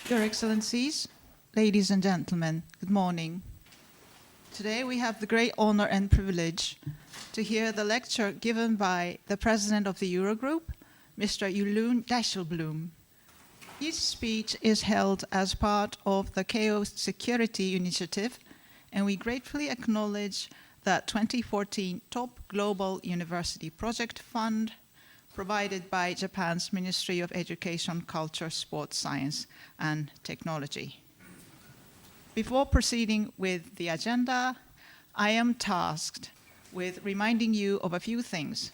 Your Excellencies, ladies and gentlemen, good morning. Today we have the great honor and privilege to hear the lecture given by the President of the Eurogroup, Mr. Yuurloon. Each speech is held as part of the Keio Security Initiative, and we gratefully acknowledge the 2014 Top Global University Project Fund provided by Japan's Ministry of Education, Culture, Sports, Science, and Technology. Before proceeding with the agenda, I am tasked with reminding you of a few things.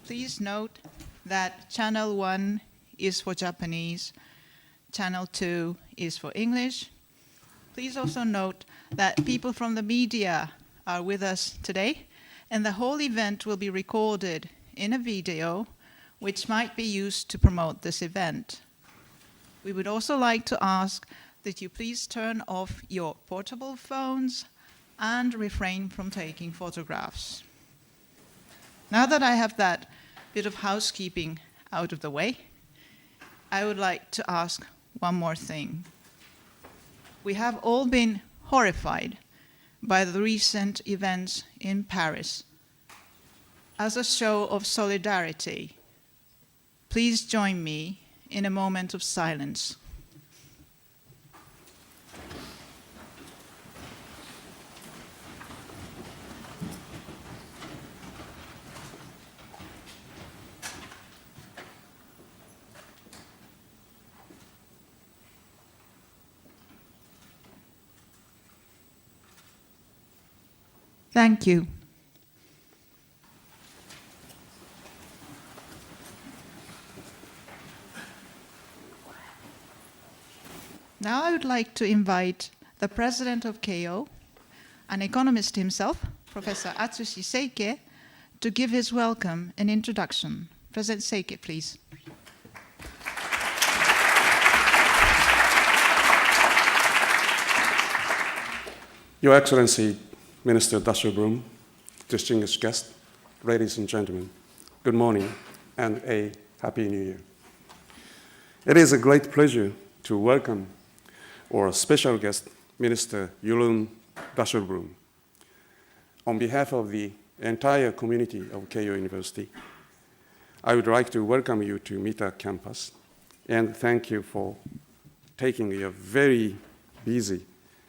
Please note that Channel 1 is for Japanese, Channel 2 is for English. Please also note that people from the media are with us today, and the whole event will be recorded in a video which might be used to promote this event. We would also like to ask that you please turn off your portable phones and refrain from taking photographs. Now that I have that bit of housekeeping out of the way, I would like to ask one more thing. We have all been horrified by the recent events in Paris. As a show of solidarity, please join me in a moment of silence. Thank you. Now I would like to invite the president of Keio, an economist himself, Professor Atsushi Seike, to give his welcome and introduction. President Seike, please. Your Excellency, Minister Dijsselbloem, distinguished guests, ladies and gentlemen, good morning and a Happy New Year. It is a great pleasure to welcome our special guest, Minister Eurloon Dijsselbloem. On behalf of the entire community of Keio University, I would like to welcome you to Mita campus and thank you for taking your very busy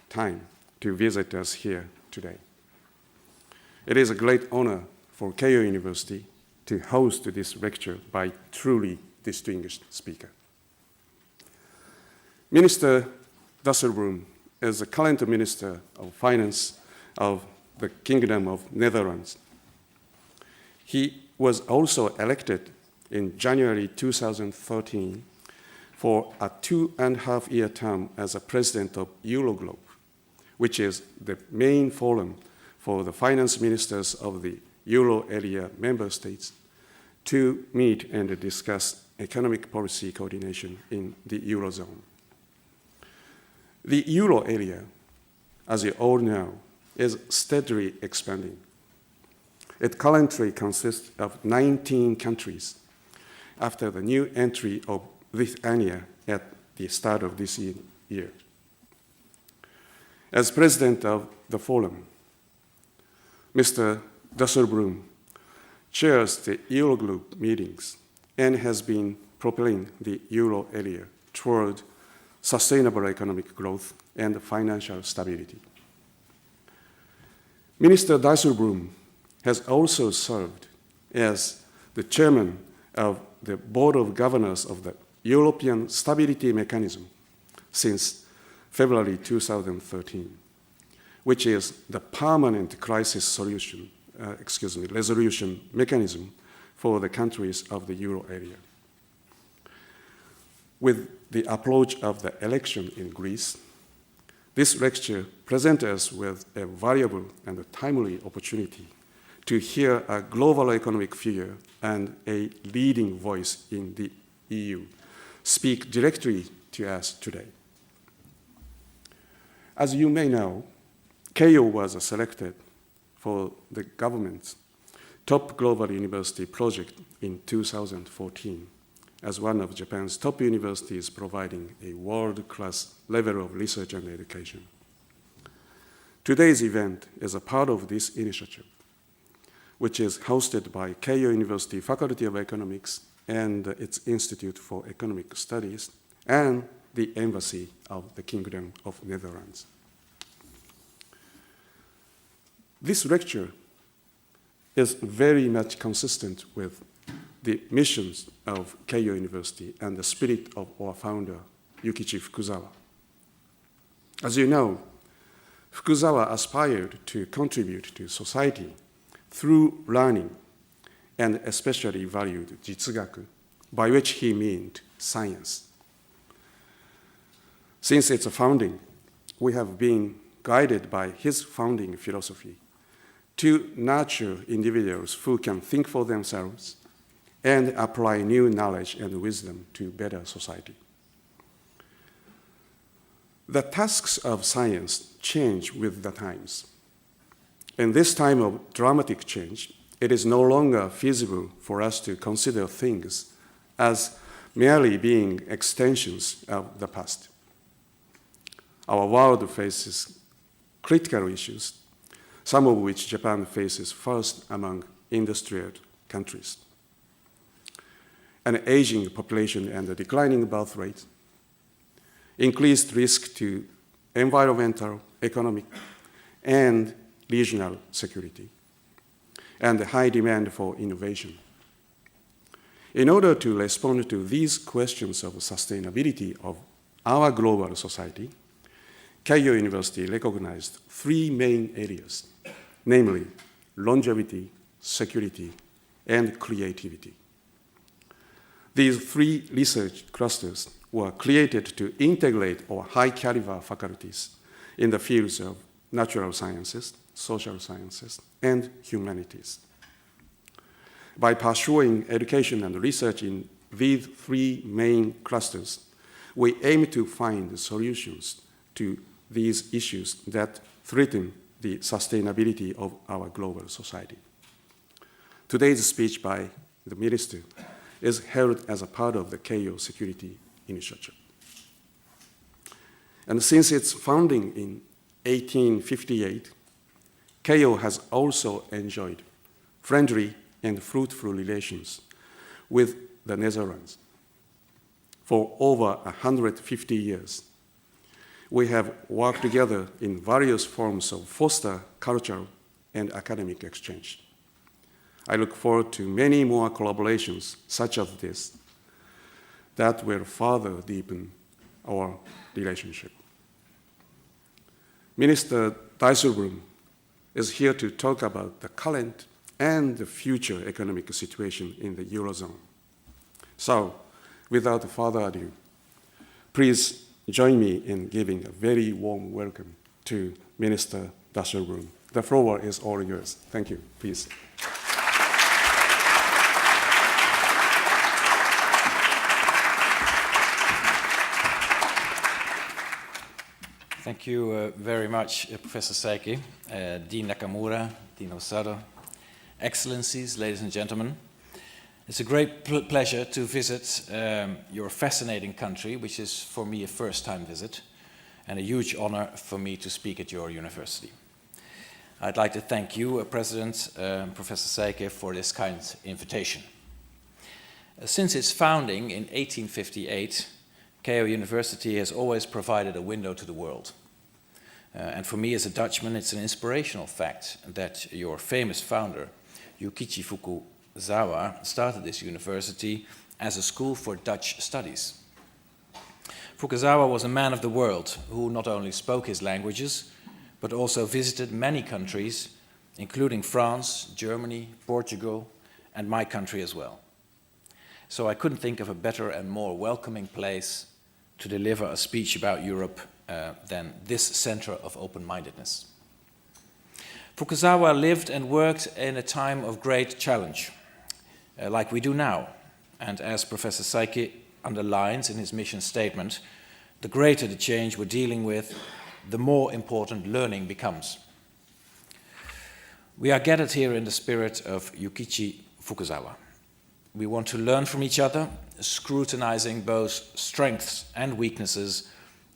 time to visit us here today. It is a great honor for Keio University to host this lecture by truly distinguished speaker. Minister Dijsselbloem is the current Minister of Finance of the Kingdom of Netherlands. He was also elected in January 2013 for a 2.5-year term as a president of Eurogroup, which is the main forum for the finance ministers of the Euro area member states to meet and discuss economic policy coordination in the Eurozone. The Euro area, as you all know, is steadily expanding. It currently consists of 19 countries after the new entry of Lithuania at the start of this year. As president of the forum, Mr. Dijsselbloem chairs the Eurogroup meetings and has been propelling the Euro area toward sustainable economic growth and financial stability. Minister Dijsselbloem has also served as the chairman of the Board of Governors of the European Stability Mechanism since February 2013, which is the permanent crisis resolution mechanism for the countries of the Euro area. With the approach of the election in Greece, this lecture presents us with a valuable and a timely opportunity to hear a global economic figure and a leading voice in the EU speak directly to us today. As you may know, Keio was selected for the government's Top Global University Project in 2014 as one of Japan's top universities providing a world-class level of research and education. Today's event is a part of this initiative, which is hosted by Keio University Faculty of Economics and its Institute for Economic Studies and the Embassy of the Kingdom of Netherlands. This lecture is very much consistent with the missions of Keio University and the spirit of our founder, Yukichi Fukuzawa. As you know, Fukuzawa aspired to contribute to society through learning and especially valued jitsugaku, by which he meant science. Since its founding, we have been guided by his founding philosophy to nurture individuals who can think for themselves and apply new knowledge and wisdom to better society. The tasks of science change with the times. In this time of dramatic change, it is no longer feasible for us to consider things as merely being extensions of the past. Our world faces critical issues, some of which Japan faces first among industrial countries. An aging population and a declining birth rate, increased risk to environmental, economic, and regional security, and a high demand for innovation. In order to respond to these questions of sustainability of our global society, Keio University recognized three main areas, namely longevity, security, and creativity. These three research clusters were created to integrate our high-caliber faculties in the fields of natural sciences, social sciences, and humanities. By pursuing education and research in these three main clusters, we aim to find solutions to these issues that threaten the sustainability of our global society. Today's speech by the Minister is held as a part of the Keio Security Initiative. And since its founding in 1858, Keio has also enjoyed friendly and fruitful relations with the Netherlands. For over 150 years, we have worked together in various forms of foster cultural and academic exchange. I look forward to many more collaborations such as this that will further deepen our relationship. Minister Dijsselbloem is here to talk about the current and the future economic situation in the Eurozone. So, without further ado, please join me in giving a very warm welcome to Minister Dijsselbloem. The floor is all yours. Thank you. Please. Thank you very much, Professor Saiki, Dean Nakamura, Dean Osada, Excellencies, ladies and gentlemen. It's a great pleasure to visit your fascinating country, which is for me a first-time visit, and a huge honor for me to speak at your university. I'd like to thank you, President, Professor Saiki, for this kind invitation. Since its founding in 1858, Keio University has always provided a window to the world. And for me as a Dutchman, it's an inspirational fact that your famous founder, Yukichi Fukuzawa, started this university as a school for Dutch studies. Fukuzawa was a man of the world who not only spoke his languages, but also visited many countries, including France, Germany, Portugal, and my country as well. So I couldn't think of a better and more welcoming place to deliver a speech about Europe than this center of open-mindedness. Fukuzawa lived and worked in a time of great challenge, like we do now. And as Professor Saiki underlines in his mission statement, the greater the change we're dealing with, the more important learning becomes. We are gathered here in the spirit of Yukichi Fukuzawa. We want to learn from each other, scrutinizing both strengths and weaknesses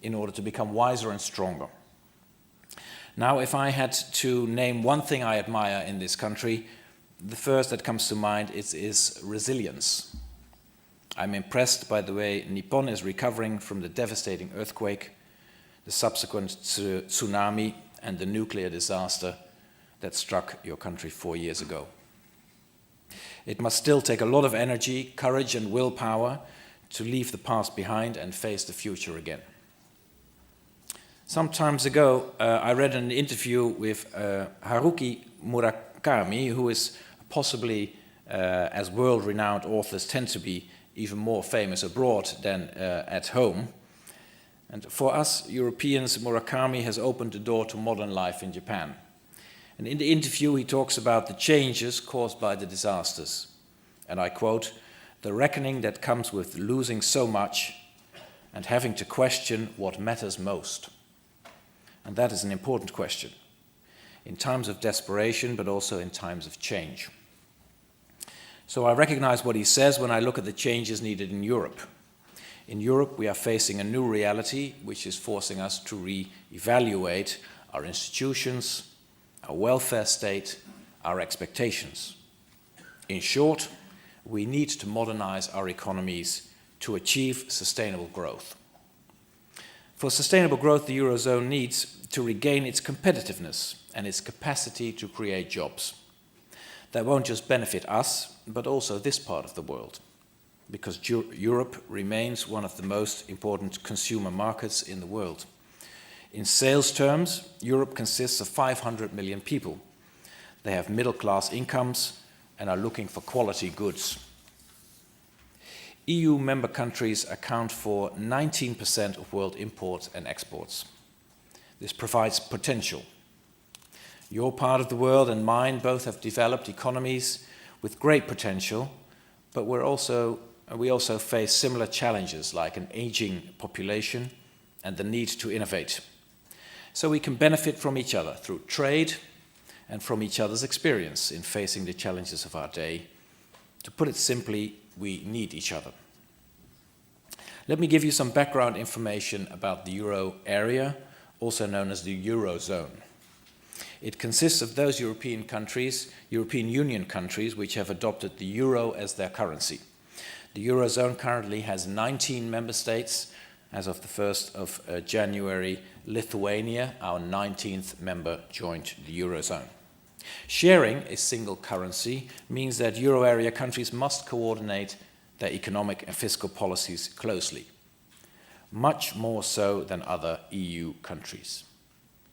in order to become wiser and stronger. Now, if I had to name one thing I admire in this country, the first that comes to mind is resilience. I'm impressed by the way Nippon is recovering from the devastating earthquake, the subsequent tsunami, and the nuclear disaster that struck your country 4 years ago. It must still take a lot of energy, courage, and willpower to leave the past behind and face the future again. Some time ago, I read an interview with Haruki Murakami, who is possibly, as world-renowned authors tend to be, even more famous abroad than at home. And for us Europeans, Murakami has opened the door to modern life in Japan. And in the interview, he talks about the changes caused by the disasters. And I quote, "The reckoning that comes with losing so much and having to question what matters most." And that is an important question, in times of desperation, but also in times of change. So I recognize what he says when I look at the changes needed in Europe. In Europe, we are facing a new reality which is forcing us to re-evaluate our institutions, our welfare state, our expectations. In short, we need to modernize our economies to achieve sustainable growth. For sustainable growth, the Eurozone needs to regain its competitiveness and its capacity to create jobs. That won't just benefit us, but also this part of the world, because Europe remains one of the most important consumer markets in the world. In sales terms, Europe consists of 500 million people. They have middle-class incomes and are looking for quality goods. EU member countries account for 19% of world imports and exports. This provides potential. Your part of the world and mine both have developed economies with great potential, but we also face similar challenges like an aging population and the need to innovate. So we can benefit from each other through trade and from each other's experience in facing the challenges of our day. To put it simply, we need each other. Let me give you some background information about the Euro area, also known as the Eurozone. It consists of those European Union countries, which have adopted the euro as their currency. The Eurozone currently has 19 member states. As of the 1st of January, Lithuania, our 19th member, joined the Eurozone. Sharing a single currency means that euro area countries must coordinate their economic and fiscal policies closely, much more so than other EU countries.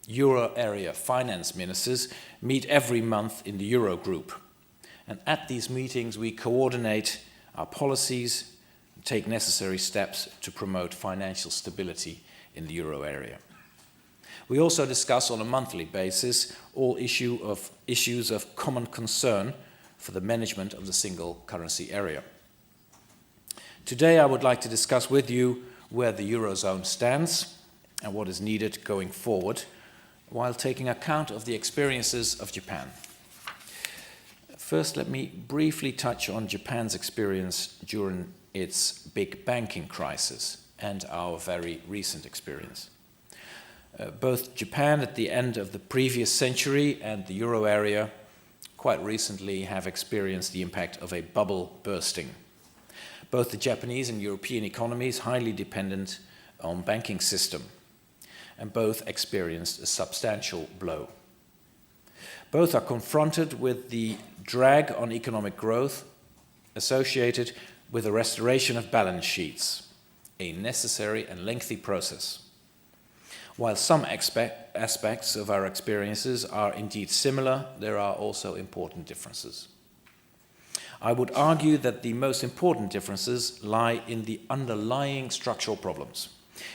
Euro area finance ministers meet every month in the Euro group, and at these meetings we coordinate our policies and take necessary steps to promote financial stability in the euro area. We also discuss on a monthly basis all issues of common concern for the management of the single currency area. Today I would like to discuss with you where the Eurozone stands and what is needed going forward, while taking account of the experiences of Japan. First, let me briefly touch on Japan's experience during its big banking crisis and our very recent experience. Both Japan at the end of the previous century and the euro area quite recently have experienced the impact of a bubble bursting. Both the Japanese and European economies highly dependent on banking system, and both experienced a substantial blow. Both are confronted with the drag on economic growth associated with the restoration of balance sheets, a necessary and lengthy process. While some aspects of our experiences are indeed similar, there are also important differences. I would argue that the most important differences lie in the underlying structural problems.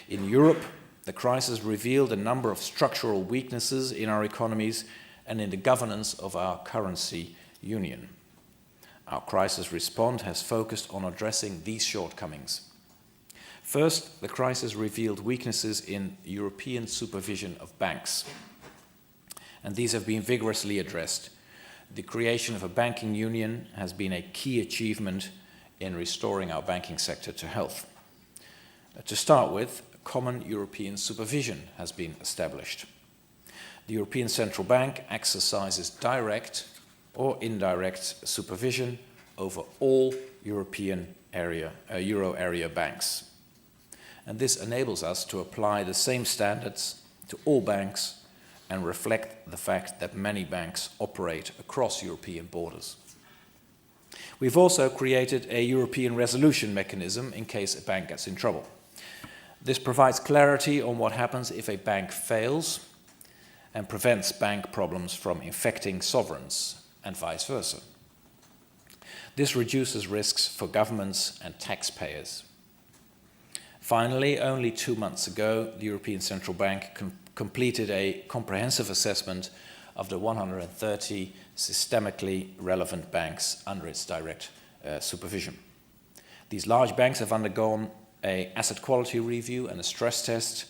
In Europe, the crisis revealed a number of structural weaknesses in our economies and in the governance of our currency union. Our crisis response has focused on addressing these shortcomings. First, the crisis revealed weaknesses in European supervision of banks, and these have been vigorously addressed. The creation of a banking union has been a key achievement in restoring our banking sector to health. To start with, common European supervision has been established. The European Central Bank exercises direct or indirect supervision over all European area, euro area banks. And this enables us to apply the same standards to all banks and reflect the fact that many banks operate across European borders. We've also created a European resolution mechanism in case a bank gets in trouble. This provides clarity on what happens if a bank fails and prevents bank problems from infecting sovereigns and vice versa. This reduces risks for governments and taxpayers. Finally, only 2 months ago, the European Central Bank completed a comprehensive assessment of the 130 systemically relevant banks under its direct supervision. These large banks have undergone an asset quality review and a stress test,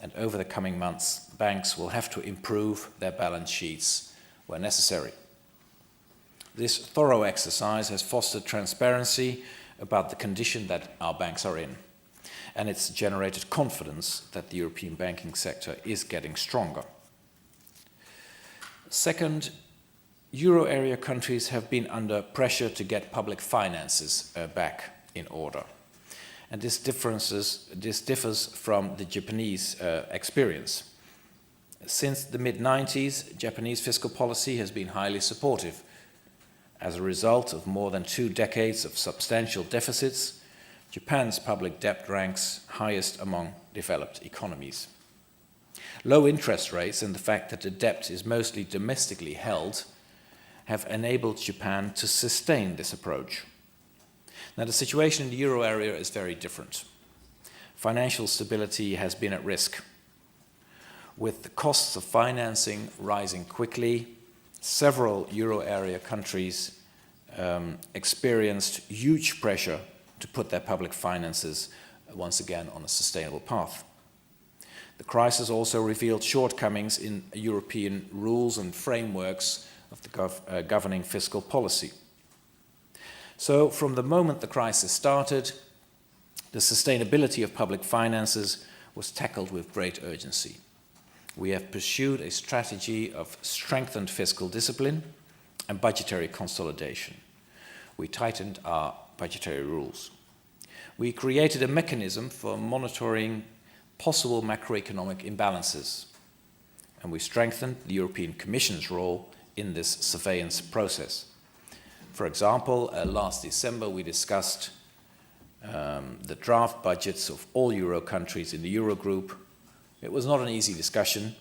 and over the coming months, banks will have to improve their balance sheets where necessary. This thorough exercise has fostered transparency about the condition that our banks are in, and it's generated confidence that the European banking sector is getting stronger. Second, euro area countries have been under pressure to get public finances back in order. And this differs from the Japanese experience. Since the mid-90s, Japanese fiscal policy has been highly supportive. As a result of more than 2 decades of substantial deficits, Japan's public debt ranks highest among developed economies. Low interest rates and the fact that the debt is mostly domestically held have enabled Japan to sustain this approach. Now, the situation in the euro area is very different. Financial stability has been at risk. With the costs of financing rising quickly, several euro area countries experienced huge pressure to put their public finances once again on a sustainable path. The crisis also revealed shortcomings in European rules and frameworks of the governing fiscal policy. So, from the moment the crisis started, the sustainability of public finances was tackled with great urgency. We have pursued a strategy of strengthened fiscal discipline and budgetary consolidation. We tightened our budgetary rules. We created a mechanism for monitoring possible macroeconomic imbalances, and we strengthened the European Commission's role in this surveillance process. For example, last December we discussed the draft budgets of all euro countries in the Eurogroup. It was not an easy discussion,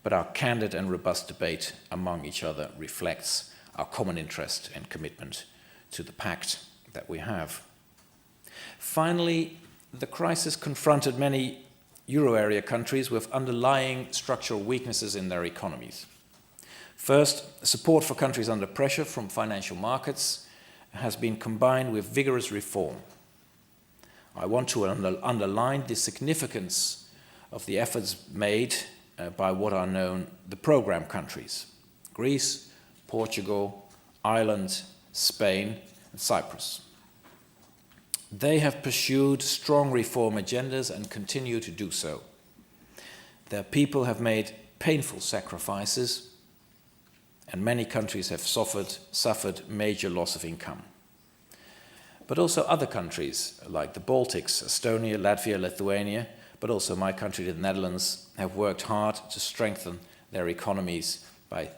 but our candid and robust debate among each other reflects our common interest and commitment to the pact that we have. Finally, the crisis confronted many euro area countries with underlying structural weaknesses in their economies. First, support for countries under pressure from financial markets has been combined with vigorous reform. I want to underline the significance of the efforts made by what are known the program countries: Greece, Portugal, Ireland, Spain, and Cyprus. They have pursued strong reform agendas and continue to do so. Their people have made painful sacrifices, and many countries have suffered major loss of income. But also other countries like the Baltics, Estonia, Latvia, Lithuania, but also my country, the Netherlands, have worked hard to strengthen their economies by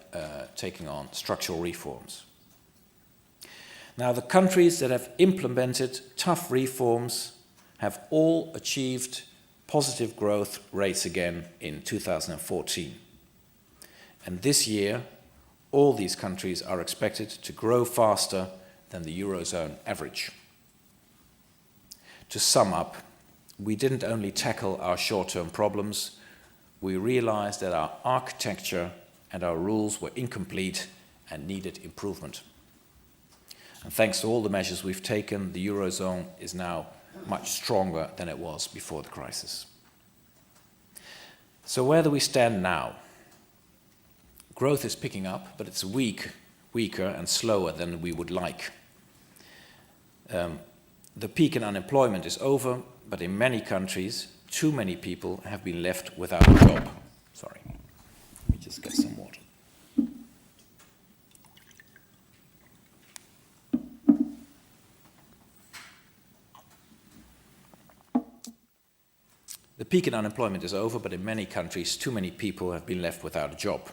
taking on structural reforms. Now, the countries that have implemented tough reforms have all achieved positive growth rates again in 2014. And this year, all these countries are expected to grow faster than the Eurozone average. To sum up, we didn't only tackle our short-term problems, we realized that our architecture and our rules were incomplete and needed improvement. And thanks to all the measures we've taken, the Eurozone is now much stronger than it was before the crisis. So where do we stand now? Growth is picking up, but it's weaker and slower than we would like. The peak in unemployment is over, but in many countries, too many people have been left without a job. Sorry, let me just get some water. The peak in unemployment is over, but in many countries, too many people have been left without a job.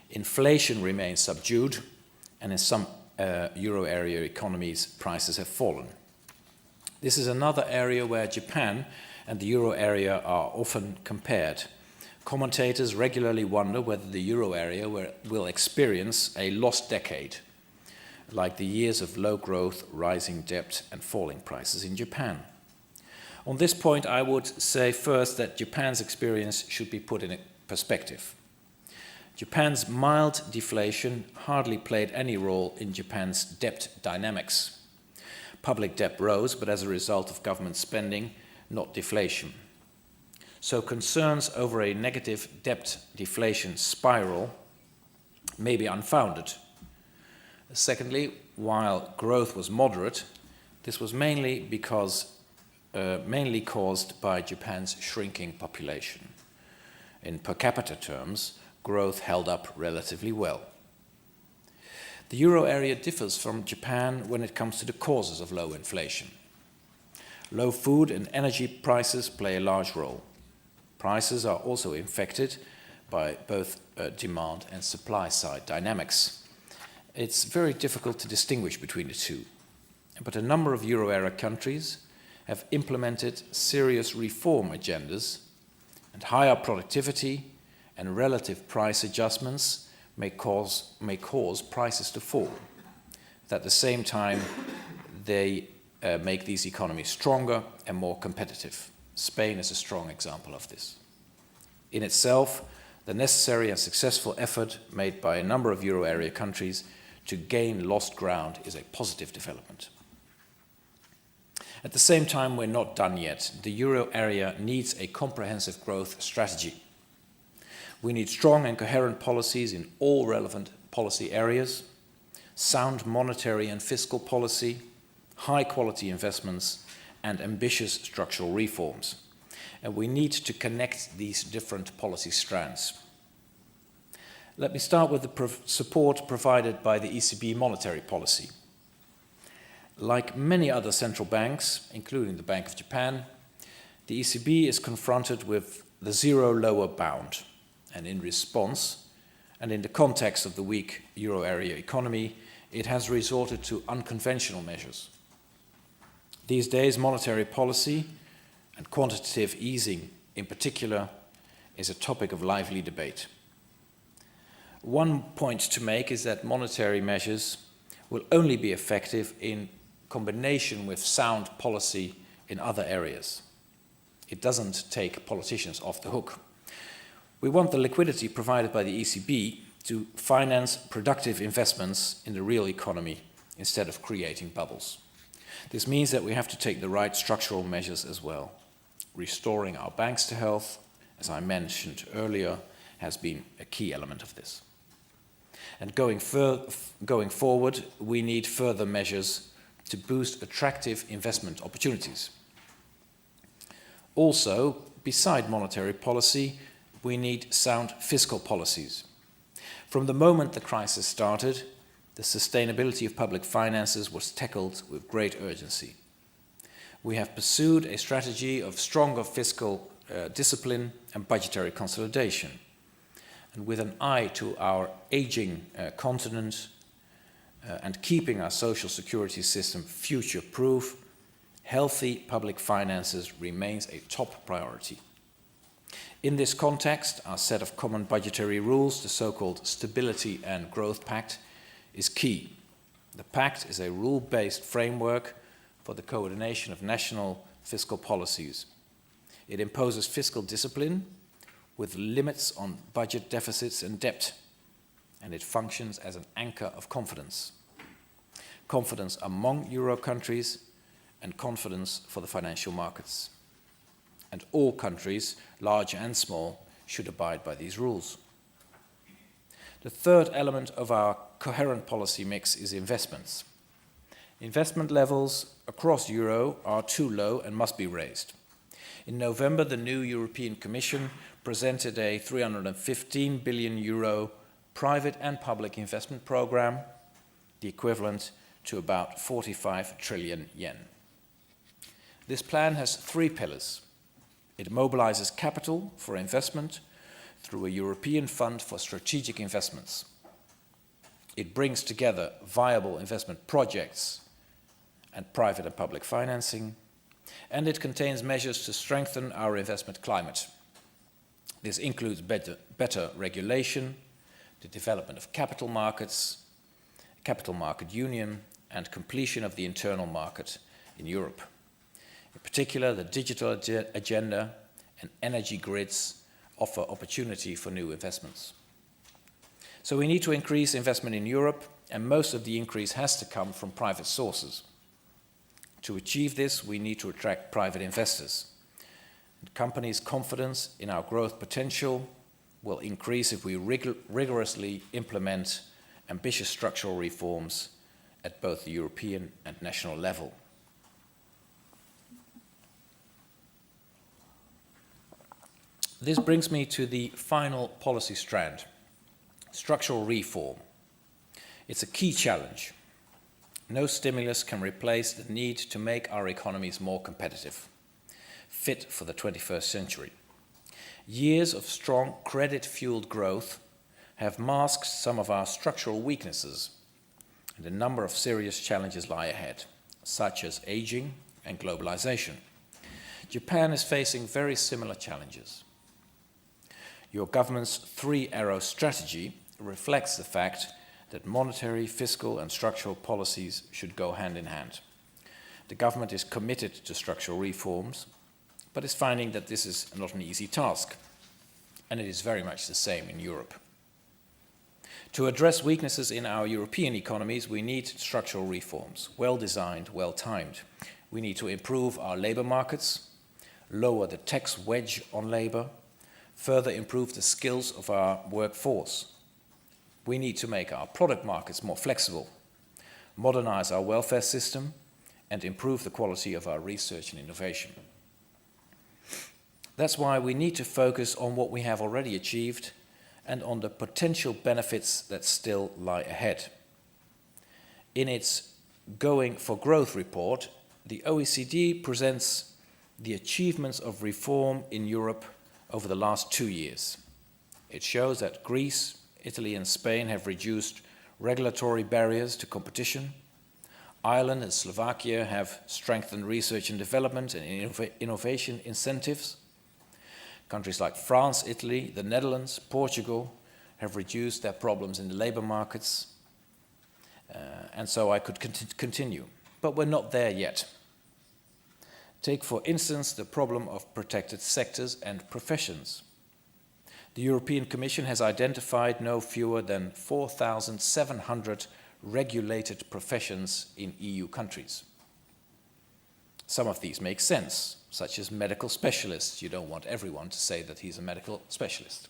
Inflation remains subdued, and in some euro area economies, prices have fallen. This is another area where Japan and the euro area are often compared. Commentators regularly wonder whether the euro area will experience a lost decade, like the years of low growth, rising debt, and falling prices in Japan. On this point, I would say first that Japan's experience should be put in perspective. Japan's mild deflation hardly played any role in Japan's debt dynamics. Public debt rose, but as a result of government spending, not deflation. So concerns over a negative debt deflation spiral may be unfounded. Secondly, while growth was moderate, this was mainly caused by Japan's shrinking population. In per capita terms, growth held up relatively well. The euro area differs from Japan when it comes to the causes of low inflation. Low food and energy prices play a large role. Prices are also affected by both demand and supply side dynamics. It's very difficult to distinguish between the two, but a number of euro area countries have implemented serious reform agendas, and higher productivity and relative price adjustments may cause prices to fall. At the same time, they make these economies stronger and more competitive. Spain is a strong example of this. In itself, the necessary and successful effort made by a number of euro area countries to gain lost ground is a positive development. At the same time, we're not done yet. The euro area needs a comprehensive growth strategy. We need strong and coherent policies in all relevant policy areas, sound monetary and fiscal policy, high-quality investments, and ambitious structural reforms. And we need to connect these different policy strands. Let me start with the support provided by the ECB monetary policy. Like many other central banks, including the Bank of Japan, the ECB is confronted with the zero lower bound. And in response, and in the context of the weak euro area economy, it has resorted to unconventional measures. These days, monetary policy, and quantitative easing in particular, is a topic of lively debate. One point to make is that monetary measures will only be effective in combination with sound policy in other areas. It doesn't take politicians off the hook. We want the liquidity provided by the ECB to finance productive investments in the real economy instead of creating bubbles. This means that we have to take the right structural measures as well. Restoring our banks to health, as I mentioned earlier, has been a key element of this. And going forward, we need further measures to boost attractive investment opportunities. Also, beside monetary policy, we need sound fiscal policies. From the moment the crisis started, the sustainability of public finances was tackled with great urgency. We have pursued a strategy of stronger fiscal discipline and budgetary consolidation. And with an eye to our aging continent and keeping our social security system future-proof, healthy public finances remains a top priority. In this context, our set of common budgetary rules, the so-called Stability and Growth Pact, is key. The pact is a rule-based framework for the coordination of national fiscal policies. It imposes fiscal discipline with limits on budget deficits and debt, and it functions as an anchor of confidence. Confidence among Euro countries and confidence for the financial markets. And all countries, large and small, should abide by these rules. The third element of our coherent policy mix is investments. Investment levels across Euro are too low and must be raised. In November, the new European Commission presented a 315 billion euro private and public investment program, the equivalent to about 45 trillion yen. This plan has three pillars. It mobilizes capital for investment through a European Fund for Strategic Investments. It brings together viable investment projects and private and public financing, and it contains measures to strengthen our investment climate. This includes better regulation, the development of capital markets, capital market union, and completion of the internal market in Europe. In particular, the digital agenda and energy grids offer opportunity for new investments. So we need to increase investment in Europe, and most of the increase has to come from private sources. To achieve this, we need to attract private investors. And companies' confidence in our growth potential will increase if we rigorously implement ambitious structural reforms at both the European and national level. This brings me to the final policy strand, structural reform. It's a key challenge. No stimulus can replace the need to make our economies more competitive, fit for the 21st century. Years of strong credit-fueled growth have masked some of our structural weaknesses, and a number of serious challenges lie ahead, such as aging and globalization. Japan is facing very similar challenges. Your government's three-arrow strategy reflects the fact that monetary, fiscal, and structural policies should go hand in hand. The government is committed to structural reforms, but is finding that this is not an easy task, and it is very much the same in Europe. To address weaknesses in our European economies, we need structural reforms, well-designed, well-timed. We need to improve our labor markets, lower the tax wedge on labor, further improve the skills of our workforce. We need to make our product markets more flexible, modernize our welfare system, and improve the quality of our research and innovation. That's why we need to focus on what we have already achieved and on the potential benefits that still lie ahead. In its Going for Growth report, the OECD presents the achievements of reform in Europe over the last 2 years. It shows that Greece, Italy, and Spain have reduced regulatory barriers to competition. Ireland and Slovakia have strengthened research and development and innovation incentives. Countries like France, Italy, the Netherlands, Portugal have reduced their problems in the labor markets. And so I could continue. But we're not there yet. Take, for instance, the problem of protected sectors and professions. The European Commission has identified no fewer than 4,700 regulated professions in EU countries. Some of these make sense, such as medical specialists. You don't want everyone to say that he's a medical specialist.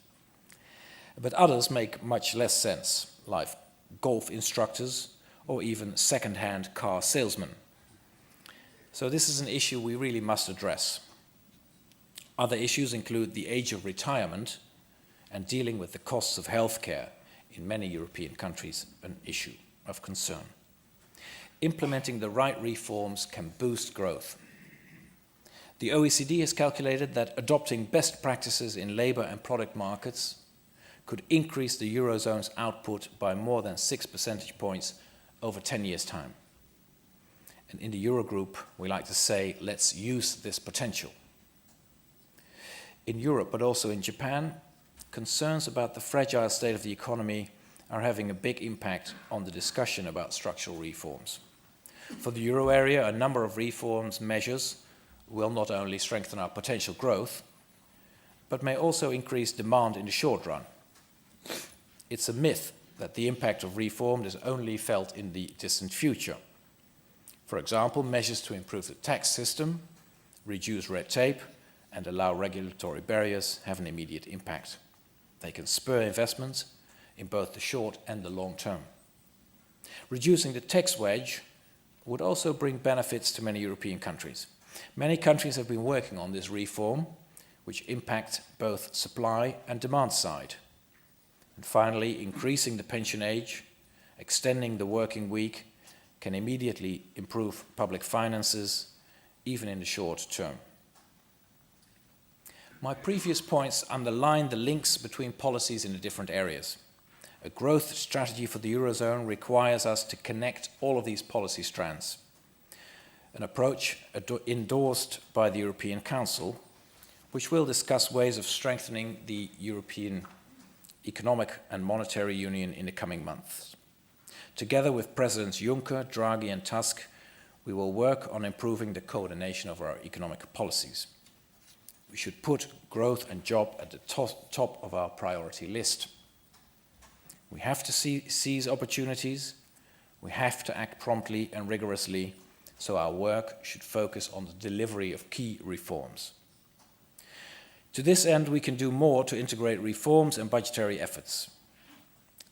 But others make much less sense, like golf instructors or even second-hand car salesmen. So this is an issue we really must address. Other issues include the age of retirement and dealing with the costs of healthcare in many European countries, an issue of concern. Implementing the right reforms can boost growth. The OECD has calculated that adopting best practices in labor and product markets could increase the Eurozone's output by more than 6 percentage points over 10 years' time. And in the Eurogroup, we like to say, let's use this potential. In Europe, but also in Japan, concerns about the fragile state of the economy are having a big impact on the discussion about structural reforms. For the euro area, a number of reforms measures will not only strengthen our potential growth, but may also increase demand in the short run. It's a myth that the impact of reform is only felt in the distant future. For example, measures to improve the tax system, reduce red tape, and allow regulatory barriers have an immediate impact. They can spur investments in both the short and the long term. Reducing the tax wedge would also bring benefits to many European countries. Many countries have been working on this reform, which impact both supply and demand side. And finally, increasing the pension age, extending the working week, can immediately improve public finances, even in the short term. My previous points underline the links between policies in the different areas. A growth strategy for the Eurozone requires us to connect all of these policy strands. An approach endorsed by the European Council, which will discuss ways of strengthening the European Economic and Monetary Union in the coming months. Together with Presidents Juncker, Draghi and Tusk, we will work on improving the coordination of our economic policies. We should put growth and job at the top of our priority list. We have to seize opportunities. We have to act promptly and rigorously, so our work should focus on the delivery of key reforms. To this end, we can do more to integrate reforms and budgetary efforts.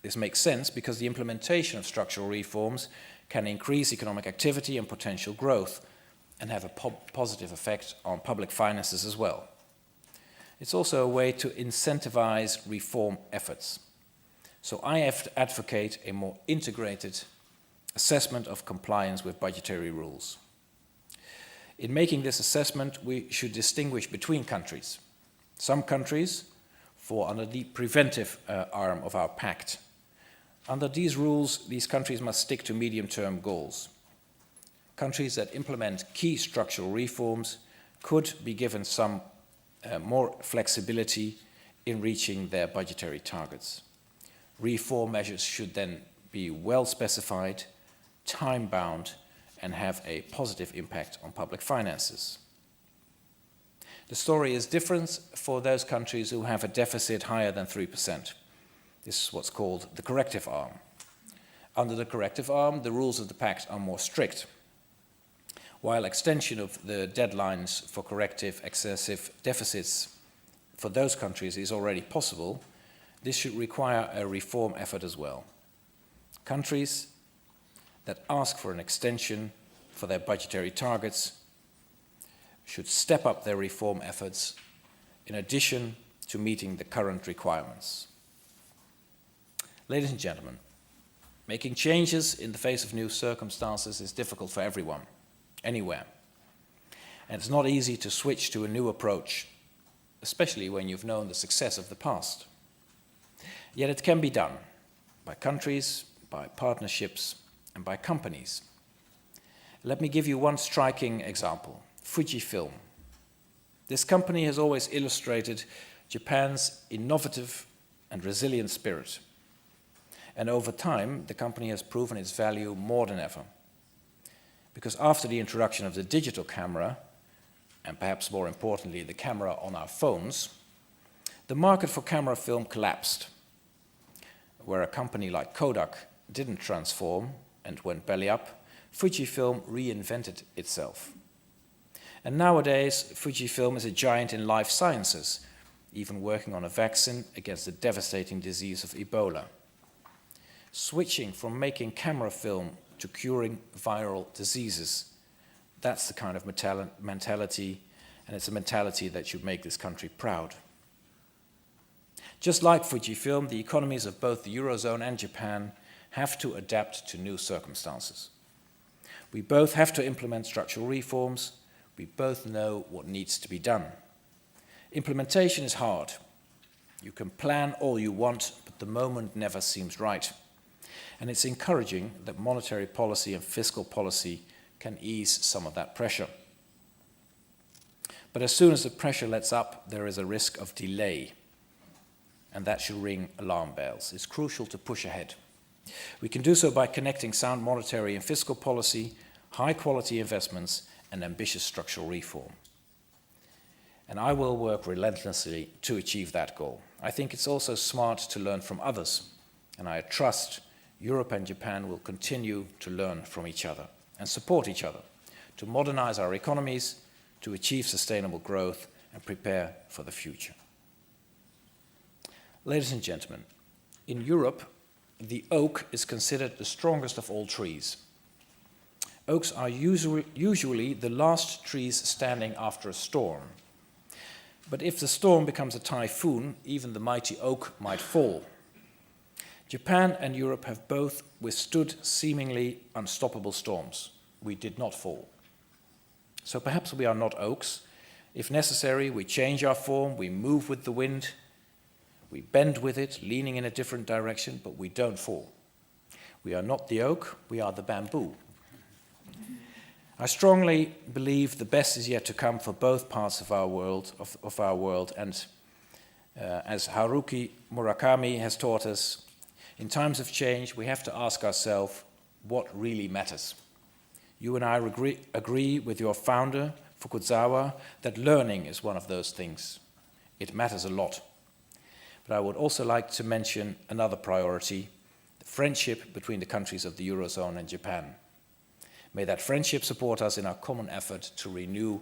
This makes sense because the implementation of structural reforms can increase economic activity and potential growth and have a positive effect on public finances as well. It's also a way to incentivize reform efforts. So I advocate a more integrated assessment of compliance with budgetary rules. In making this assessment, we should distinguish between countries. Some countries fall under the preventive arm of our pact. Under these rules, these countries must stick to medium-term goals. Countries that implement key structural reforms could be given some more flexibility in reaching their budgetary targets. Reform measures should then be well specified, time-bound, and have a positive impact on public finances. The story is different for those countries who have a deficit higher than 3%. This is what's called the corrective arm. Under the corrective arm, the rules of the pact are more strict. While extension of the deadlines for corrective excessive deficits for those countries is already possible, this should require a reform effort as well. Countries that ask for an extension for their budgetary targets should step up their reform efforts in addition to meeting the current requirements. Ladies and gentlemen, making changes in the face of new circumstances is difficult for everyone, anywhere. And it's not easy to switch to a new approach, especially when you've known the success of the past. Yet it can be done by countries, by partnerships, and by companies. Let me give you one striking example, Fujifilm. This company has always illustrated Japan's innovative and resilient spirit. And over time, the company has proven its value more than ever. Because after the introduction of the digital camera, and perhaps more importantly, the camera on our phones, the market for camera film collapsed. Where a company like Kodak didn't transform and went belly up, Fujifilm reinvented itself. And nowadays, Fujifilm is a giant in life sciences, even working on a vaccine against the devastating disease of Ebola. Switching from making camera film to curing viral diseases, that's the kind of mentality, and it's a mentality that should make this country proud. Just like Fujifilm, the economies of both the Eurozone and Japan have to adapt to new circumstances. We both have to implement structural reforms. We both know what needs to be done. Implementation is hard. You can plan all you want, but the moment never seems right. And it's encouraging that monetary policy and fiscal policy can ease some of that pressure. But as soon as the pressure lets up, there is a risk of delay. And that should ring alarm bells. It's crucial to push ahead. We can do so by connecting sound monetary and fiscal policy, high-quality investments, and ambitious structural reform. And I will work relentlessly to achieve that goal. I think it's also smart to learn from others, and I trust Europe and Japan will continue to learn from each other and support each other to modernize our economies, to achieve sustainable growth, and prepare for the future. Ladies and gentlemen, in Europe, the oak is considered the strongest of all trees. Oaks are usually the last trees standing after a storm. But if the storm becomes a typhoon, even the mighty oak might fall. Japan and Europe have both withstood seemingly unstoppable storms. We did not fall. So perhaps we are not oaks. If necessary, we change our form, we move with the wind, we bend with it, leaning in a different direction, but we don't fall. We are not the oak, we are the bamboo. I strongly believe the best is yet to come for both parts of our world, and as Haruki Murakami has taught us, in times of change, we have to ask ourselves what really matters. You and I agree with your founder, Fukuzawa, that learning is one of those things. It matters a lot. But I would also like to mention another priority, the friendship between the countries of the Eurozone and Japan. May that friendship support us in our common effort to renew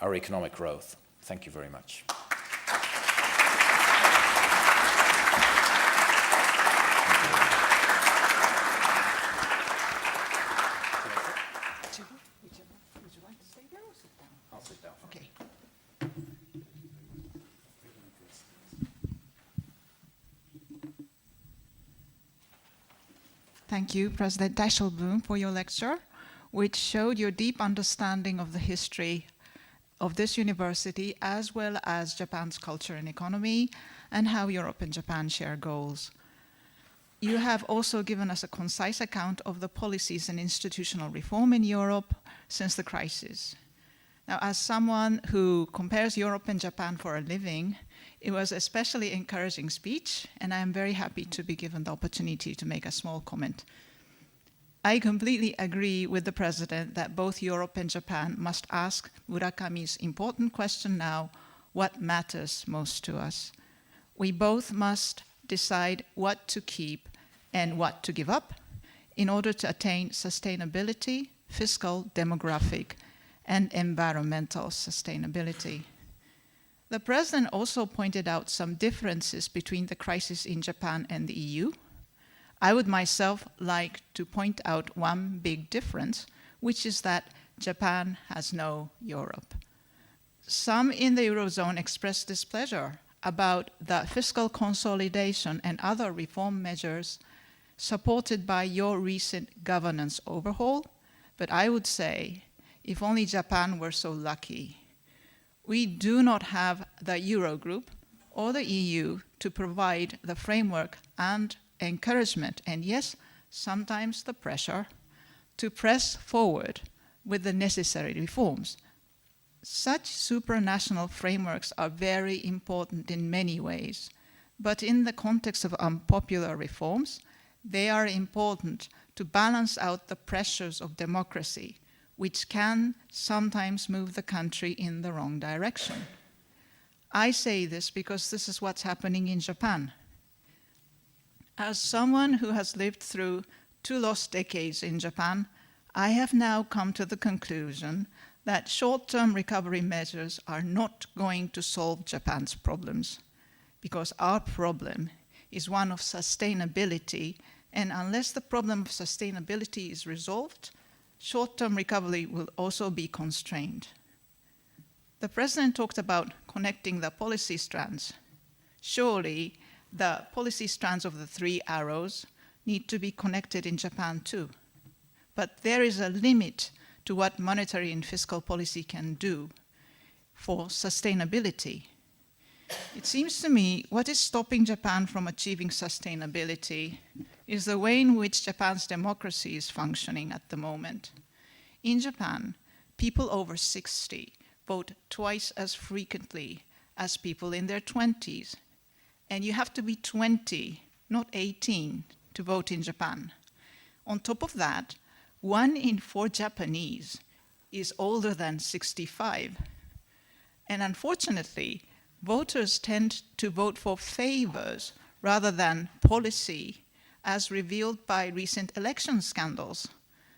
our economic growth. Thank you very much. Would you like to stay there or sit down? I'll sit down. Okay. Thank you, President Dijsselbloem, for your lecture, which showed your deep understanding of the history of this university, as well as Japan's culture and economy, and how Europe and Japan share goals. You have also given us a concise account of the policies and institutional reform in Europe since the crisis. Now, as someone who compares Europe and Japan for a living, it was especially encouraging speech, and I am very happy to be given the opportunity to make a small comment. I completely agree with the President that both Europe and Japan must ask Murakami's important question now, what matters most to us? We both must decide what to keep and what to give up in order to attain sustainability, fiscal, demographic, and environmental sustainability. The President also pointed out some differences between the crisis in Japan and the EU. I would myself like to point out one big difference, which is that Japan has no Europe. Some in the Eurozone expressed displeasure about the fiscal consolidation and other reform measures supported by your recent governance overhaul, but I would say, if only Japan were so lucky. We do not have the Eurogroup or the EU to provide the framework and encouragement, and yes, sometimes the pressure, to press forward with the necessary reforms. Such supranational frameworks are very important in many ways, but in the context of unpopular reforms, they are important to balance out the pressures of democracy, which can sometimes move the country in the wrong direction. I say this because this is what's happening in Japan. As someone who has lived through 2 lost decades in Japan, I have now come to the conclusion that short-term recovery measures are not going to solve Japan's problems, because our problem is one of sustainability, and unless the problem of sustainability is resolved, short-term recovery will also be constrained. The President talked about connecting the policy strands. Surely, the policy strands of the 3 arrows need to be connected in Japan too. But there is a limit to what monetary and fiscal policy can do for sustainability. It seems to me what is stopping Japan from achieving sustainability is the way in which Japan's democracy is functioning at the moment. In Japan, people over 60 vote twice as frequently as people in their 20s. And you have to be 20, not 18, to vote in Japan. On top of that, 1 in 4 Japanese is older than 65. And unfortunately, voters tend to vote for favors rather than policy, as revealed by recent election scandals.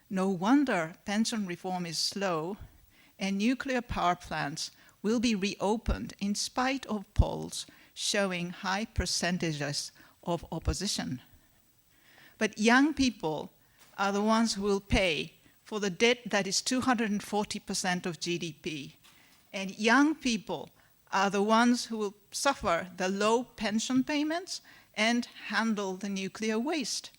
No wonder pension reform is slow, and nuclear power plants will be reopened in spite of polls showing high percentages of opposition. But young people are the ones who will pay for the debt that is 240% of GDP. And young people are the ones who will suffer the low pension payments and handle the nuclear waste.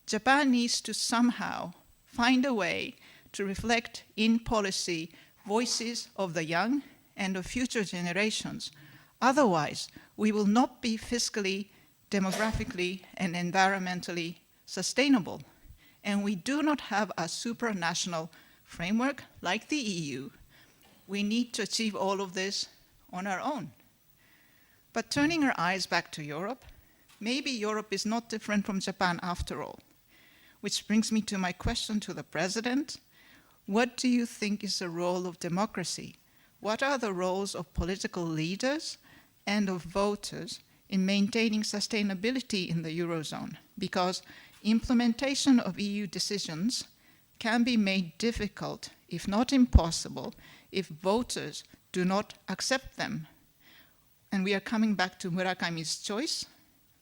Japan needs to somehow find a way to reflect in policy voices of the young and of future generations. Otherwise, we will not be fiscally, demographically, and environmentally sustainable. And we do not have a supranational framework like the EU. We need to achieve all of this on our own. But turning our eyes back to Europe, maybe Europe is not different from Japan after all. Which brings me to my question to the President. What do you think is the role of democracy? What are the roles of political leaders and of voters in maintaining sustainability in the Eurozone? Because implementation of EU decisions can be made difficult, if not impossible, if voters do not accept them. And we are coming back to Murakami's choice.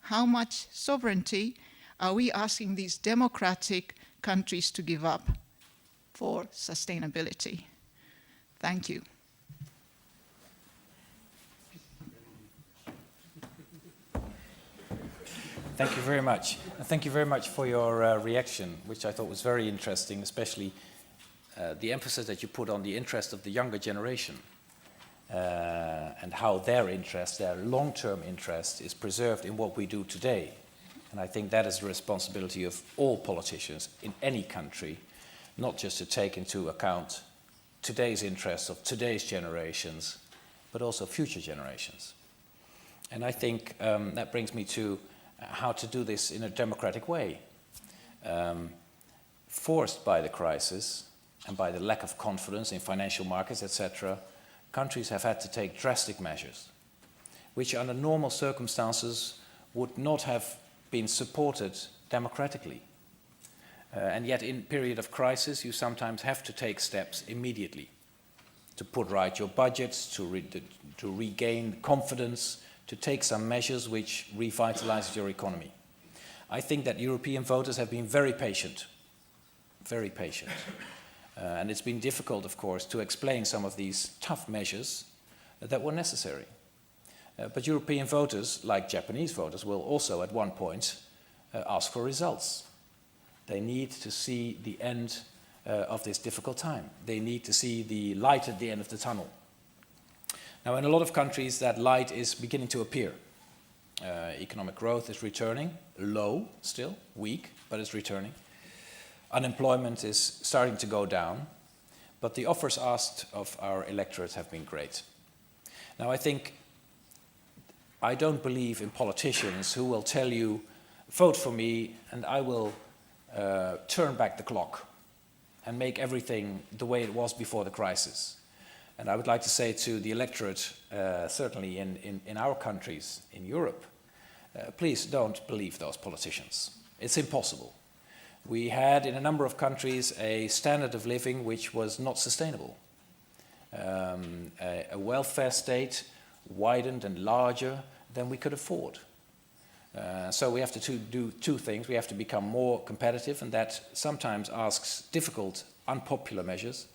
How much sovereignty are we asking these democratic countries to give up for sustainability? Thank you. Thank you very much. And thank you very much for your reaction, which I thought was very interesting, especially the emphasis that you put on the interest of the younger generation and how their interest, their long-term interest, is preserved in what we do today. And I think that is the responsibility of all politicians in any country, not just to take into account today's interests of today's generations, but also future generations. And I think that brings me to how to do this in a democratic way. Forced by the crisis and by the lack of confidence in financial markets, etc., countries have had to take drastic measures, which under normal circumstances would not have been supported democratically. And yet in period of crisis, you sometimes have to take steps immediately to put right your budgets, to regain confidence, to take some measures which revitalize your economy. I think that European voters have been very patient, very patient. And it's been difficult, of course, to explain some of these tough measures that were necessary. But European voters, like Japanese voters, will also at one point ask for results. They need to see the end of this difficult time. They need to see the light at the end of the tunnel. Now, in a lot of countries, that light is beginning to appear. Economic growth is returning, low still, weak, but it's returning. Unemployment is starting to go down, but the offers asked of our electorate have been great. Now, I don't believe in politicians who will tell you, vote for me and I will turn back the clock and make everything the way it was before the crisis. And I would like to say to the electorate, certainly in our countries, in Europe, please don't believe those politicians. It's impossible. We had in a number of countries a standard of living which was not sustainable. A welfare state widened and larger than we could afford. So we have to do two things. We have to become more competitive, and that sometimes asks difficult, unpopular measures,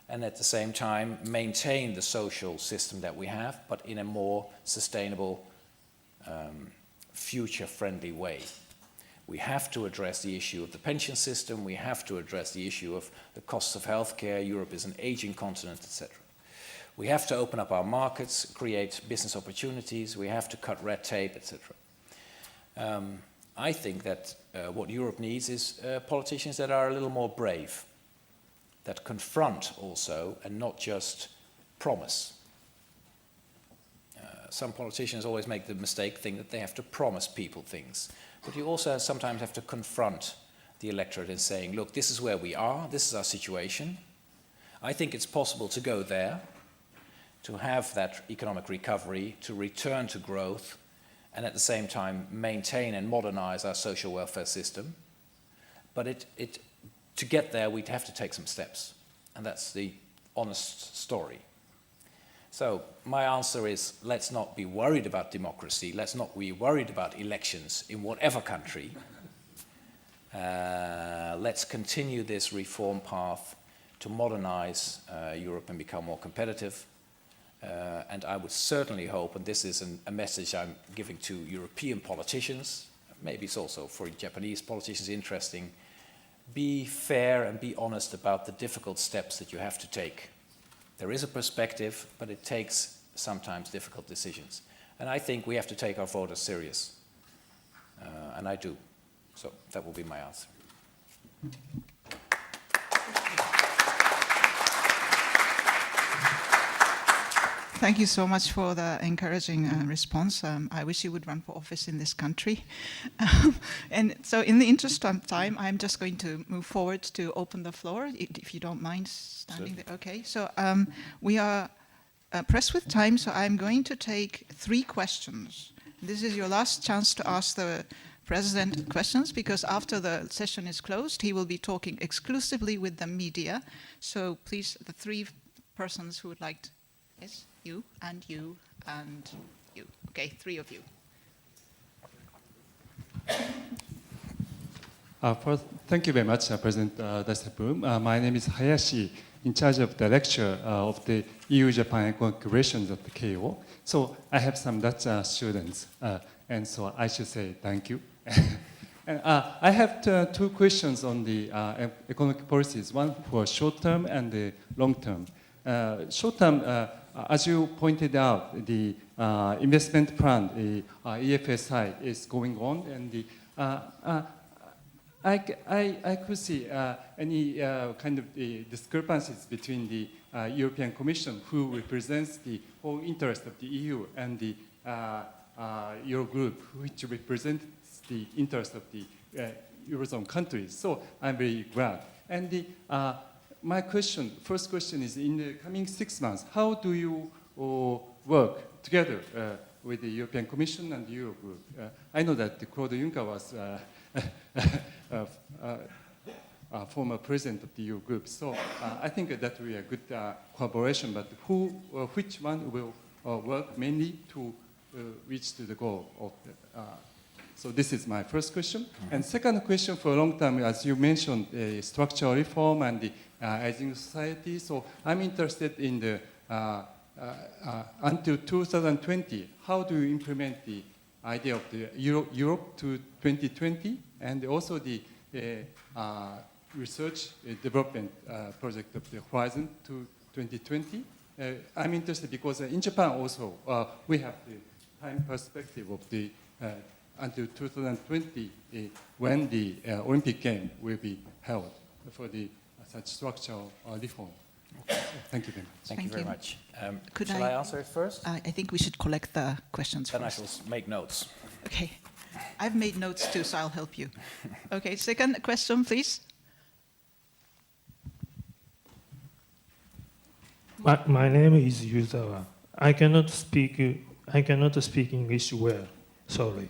and at the same time maintain the social system that we have, but in a more sustainable, future-friendly way. We have to address the issue of the pension system, we have to address the issue of the costs of healthcare. Europe is an aging continent, etc. We have to open up our markets, create business opportunities, we have to cut red tape, etc. I think that what Europe needs is politicians that are a little more brave, that confront also and not just promise. Some politicians always make the mistake, think that they have to promise people things. But you also sometimes have to confront the electorate in saying, look, this is where we are, this is our situation. I think it's possible to go there, to have that economic recovery, to return to growth, and at the same time maintain and modernize our social welfare system. But to get there, we'd have to take some steps. And that's the honest story. So my answer is, let's not be worried about democracy. Let's not be worried about elections in whatever country. Let's continue this reform path to modernize Europe and become more competitive. And I would certainly hope, and this is a message I'm giving to European politicians, maybe it's also for Japanese politicians interesting, be fair and be honest about the difficult steps that you have to take. There is a perspective, but it takes sometimes difficult decisions. And I think we have to take our voters serious. And I do. So that will be my answer. Thank you so much for the encouraging response. I wish you would run for office in this country. And so in the interest of time, I'm just going to move forward to open the floor, if you don't mind standing there. Okay, so we are pressed with time, so I'm going to take 3 questions. This is your last chance to ask the President questions, because after the session is closed, he will be talking exclusively with the media. So please, the 3 persons who would like to... Yes, you, and you, and you. Okay, 3 of you. First, thank you very much, President Daisuke Bloom. My name is Hayashi, in charge of the lecture of the EU-Japan Economic Relations at the Keio. So I have some Dutch students, and so I should say thank you. And, I have 2 questions on the economic policies, one for short-term and the long-term. Short-term, as you pointed out, the investment plan, the EFSI, is going on, and the, I could see any kind of discrepancies between the European Commission, who represents the whole interest of the EU, and the Eurogroup, which represents the interest of the Eurozone countries. So I'm very glad. And the, my question, first question is, in the coming 6 months, how do you work together with the European Commission and the Eurogroup? I know that Claude Juncker was former president of the Eurogroup, so I think that will be a good collaboration, but which one will work mainly to reach to the goal of the, so this is my first question. And second question for a long time, as you mentioned, structural reform and the aging society. So I'm interested in the, until 2020, how do you implement the idea of the Europe to 2020, and also the research development project of the Horizon to 2020? I'm interested because in Japan also, we have the time perspective of the until 2020, when the Olympic Games will be held for the such structural reform. Okay. Thank you very much. Thank you very much. Shall I answer it first? I think we should collect the questions then first. I shall make notes. Okay. I've made notes too, so I'll help you. Okay, second question, please. My name is Yuzawa. I cannot speak English well, sorry.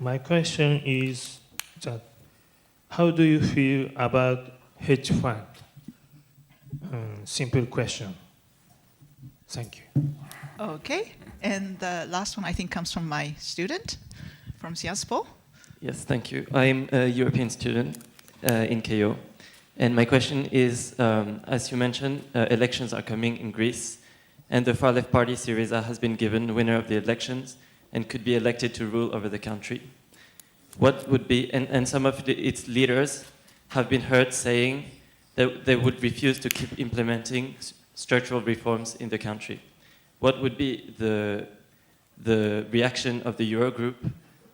My question is that how do you feel about hedge fund? Simple question. Thank you. Okay, and the last one I think comes from my student from Sciences Po. Yes, thank you. I'm a European student in Keio. And my question is, as you mentioned, elections are coming in Greece, and the far-left party Syriza has been given winner of the elections and could be elected to rule over the country. What would be, and some of its leaders have been heard saying that they would refuse to keep implementing structural reforms in the country. What would be the reaction of the Eurogroup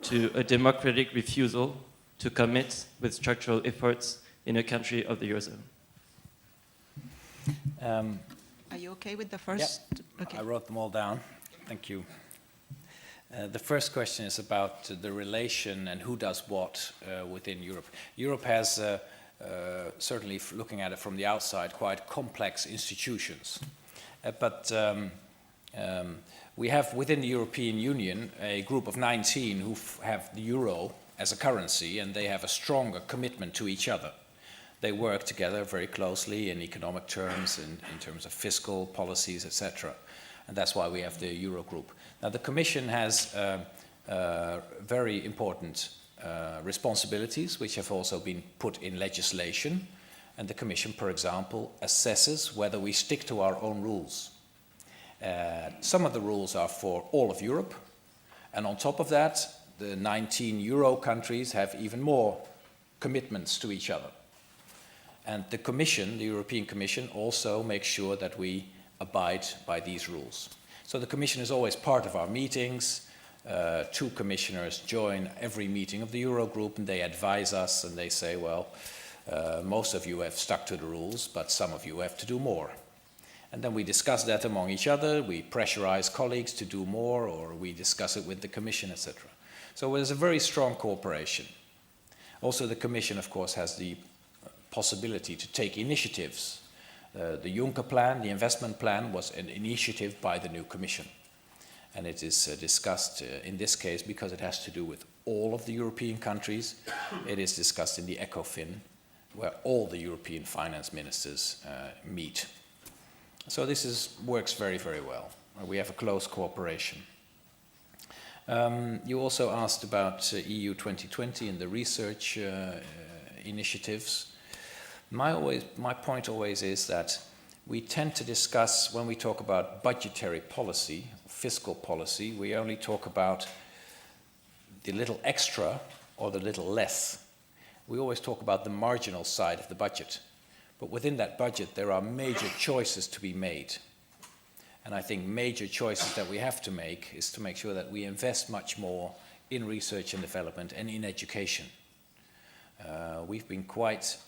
to a democratic refusal to commit with structural efforts in a country of the Eurozone? Are you okay with the first? Yep. Okay. I wrote them all down. Thank you. The first question is about the relation and who does what within Europe. Europe has, certainly looking at it from the outside, quite complex institutions. But we have within the European Union a group of 19 who have the euro as a currency, and they have a stronger commitment to each other. They work together very closely in economic terms, in terms of fiscal policies, etc. And that's why we have the Eurogroup. Now, the Commission has very important responsibilities which have also been put in legislation, and the Commission, for example, assesses whether we stick to our own rules. Some of the rules are for all of Europe, and on top of that, the 19 Euro countries have even more commitments to each other. And the Commission, the European Commission, also makes sure that we abide by these rules. So the Commission is always part of our meetings. 2 commissioners join every meeting of the Eurogroup, and they advise us, and they say, well, most of you have stuck to the rules, but some of you have to do more. And then we discuss that among each other, we pressurize colleagues to do more, or we discuss it with the Commission, etc. So there's a very strong cooperation. Also, the Commission, of course, has the possibility to take initiatives. The Juncker plan, the investment plan, was an initiative by the new Commission. And it is discussed in this case because it has to do with all of the European countries. It is discussed in the ECOFIN, where all the European finance ministers meet. So this works very, very well. We have a close cooperation. You also asked about EU 2020 and the research initiatives. My point always is that we tend to discuss, when we talk about budgetary policy, fiscal policy, we only talk about the little extra or the little less. We always talk about the marginal side of the budget. But within that budget, there are major choices to be made. And I think major choices that we have to make is to make sure that we invest much more in research and development and in education. We've been quite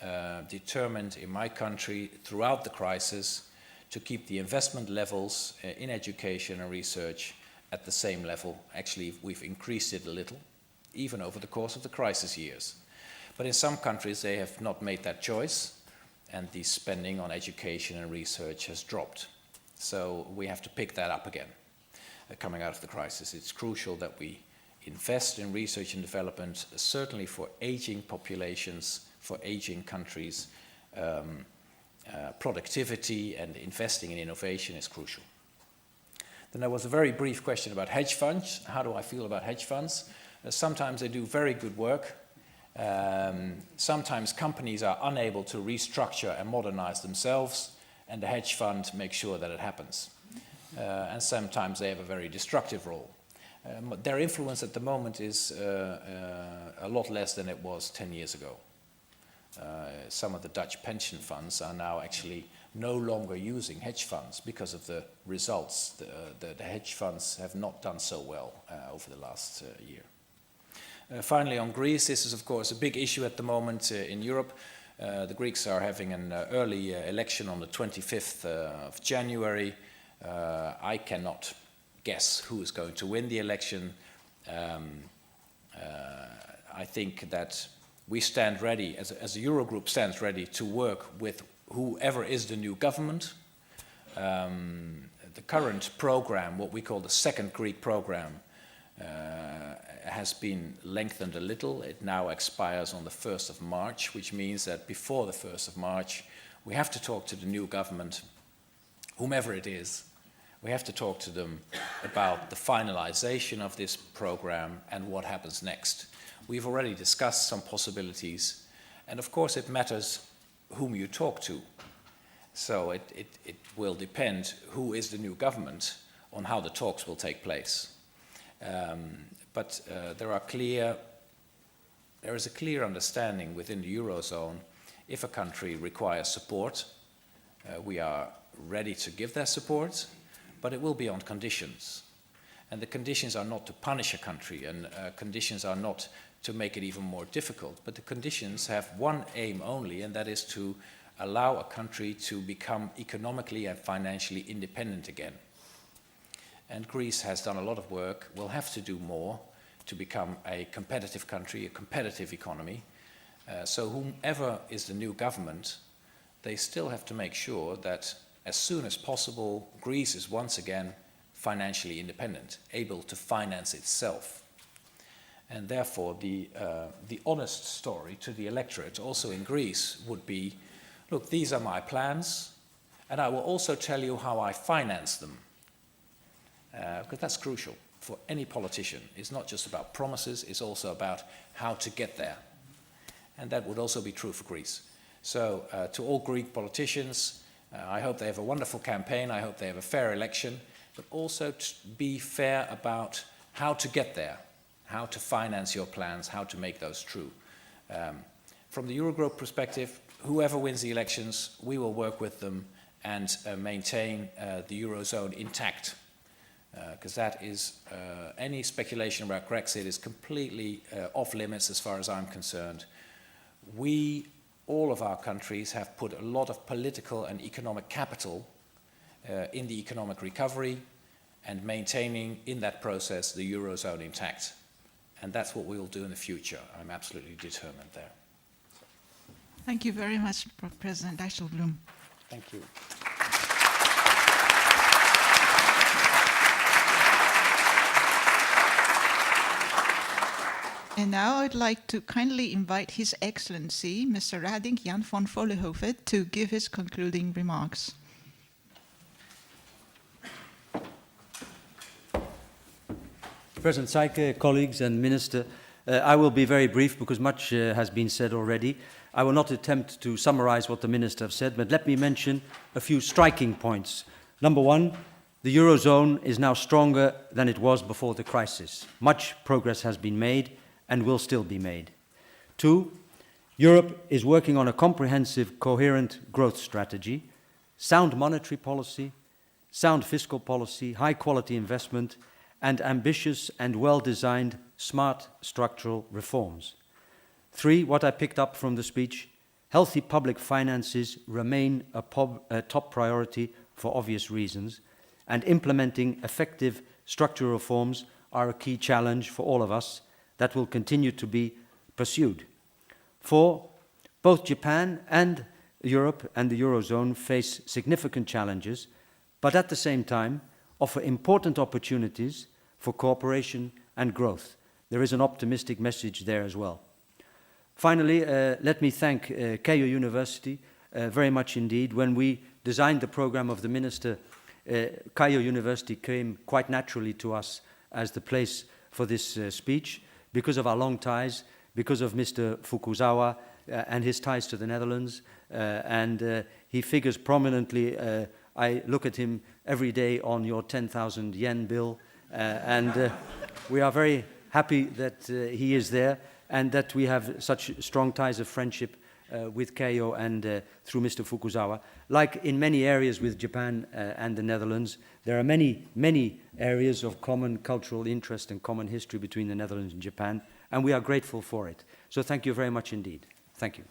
determined in my country throughout the crisis to keep the investment levels in education and research at the same level. Actually, we've increased it a little, even over the course of the crisis years. But in some countries, they have not made that choice, and the spending on education and research has dropped. So we have to pick that up again coming out of the crisis. It's crucial that we invest in research and development, certainly for aging populations, for aging countries. Productivity and investing in innovation is crucial. Then there was a very brief question about hedge funds. How do I feel about hedge funds? Sometimes they do very good work. Sometimes companies are unable to restructure and modernize themselves, and the hedge fund makes sure that it happens. And sometimes they have a very destructive role. Their influence at the moment is a lot less than it was 10 years ago. Some of the Dutch pension funds are now actually no longer using hedge funds because of the results. The hedge funds have not done so well over the last year. Finally, on Greece, this is of course a big issue at the moment in Europe. The Greeks are having an early election on the 25th of January. I cannot guess who is going to win the election. I think that we stand ready, as a Eurogroup stands ready to work with whoever is the new government. The current program, what we call the second Greek program, has been lengthened a little. It now expires on the 1st of March, which means that before the 1st of March, we have to talk to the new government, whomever it is. We have to talk to them about the finalization of this program and what happens next. We've already discussed some possibilities, and of course it matters whom you talk to. So it will depend who is the new government on how the talks will take place. But there is a clear understanding within the Eurozone. If a country requires support, we are ready to give that support, but it will be on conditions. And the conditions are not to punish a country, and conditions are not to make it even more difficult, but the conditions have one aim only, and that is to allow a country to become economically and financially independent again. And Greece has done a lot of work, will have to do more to become a competitive country, a competitive economy. So whomever is the new government, they still have to make sure that as soon as possible, Greece is once again financially independent, able to finance itself. And therefore, the honest story to the electorate, also in Greece, would be, look, these are my plans, and I will also tell you how I finance them. Because that's crucial. for any politician. It's not just about promises, it's also about how to get there. And that would also be true for Greece. So to all Greek politicians, I hope they have a wonderful campaign, I hope they have a fair election, but also to be fair about how to get there, how to finance your plans, how to make those true. From the Eurogroup perspective, whoever wins the elections, we will work with them and maintain the Eurozone intact. Because that is, any speculation about Brexit is completely off limits as far as I'm concerned. We, all of our countries, have put a lot of political and economic capital in the economic recovery and maintaining in that process the Eurozone intact. And that's what we will do in the future. I'm absolutely determined there. Thank you very much, President Dijsselbloem. Thank you. And now I'd like to kindly invite His Excellency, Mr. Radink Jan van Vollenhoven, to give his concluding remarks. President Saike, colleagues and Minister, I will be very brief because much has been said already. I will not attempt to summarize what the Minister has said, but let me mention a few striking points. Number one, the Eurozone is now stronger than it was before the crisis. Much progress has been made and will still be made. Two, Europe is working on a comprehensive, coherent growth strategy, sound monetary policy, sound fiscal policy, high-quality investment, and ambitious and well-designed smart structural reforms. Three, what I picked up from the speech, healthy public finances remain a top priority for obvious reasons, and implementing effective structural reforms are a key challenge for all of us that will continue to be pursued. Four, both Japan and Europe and the Eurozone face significant challenges, but at the same time offer important opportunities for cooperation and growth. There is an optimistic message there as well. Finally, let me thank Keio University very much indeed. When we designed the program of the Minister, Keio University came quite naturally to us as the place for this speech because of our long ties, because of Mr. Fukuzawa and his ties to the Netherlands, and he figures prominently. I look at him every day on your 10,000 yen bill, and we are very happy that he is there and that we have such strong ties of friendship with Keio and through Mr. Fukuzawa. Like in many areas with Japan and the Netherlands, there are many areas of common cultural interest and common history between the Netherlands and Japan, and we are grateful for it. So thank you very much indeed. Thank you.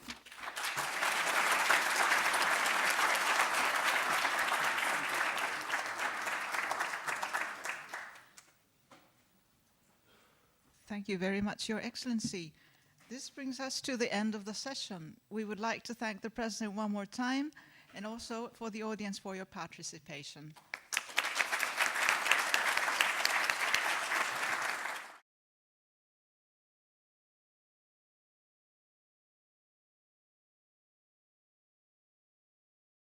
Thank you very much, Your Excellency. This brings us to the end of the session. We would like to thank the President one more time and also for the audience for your participation.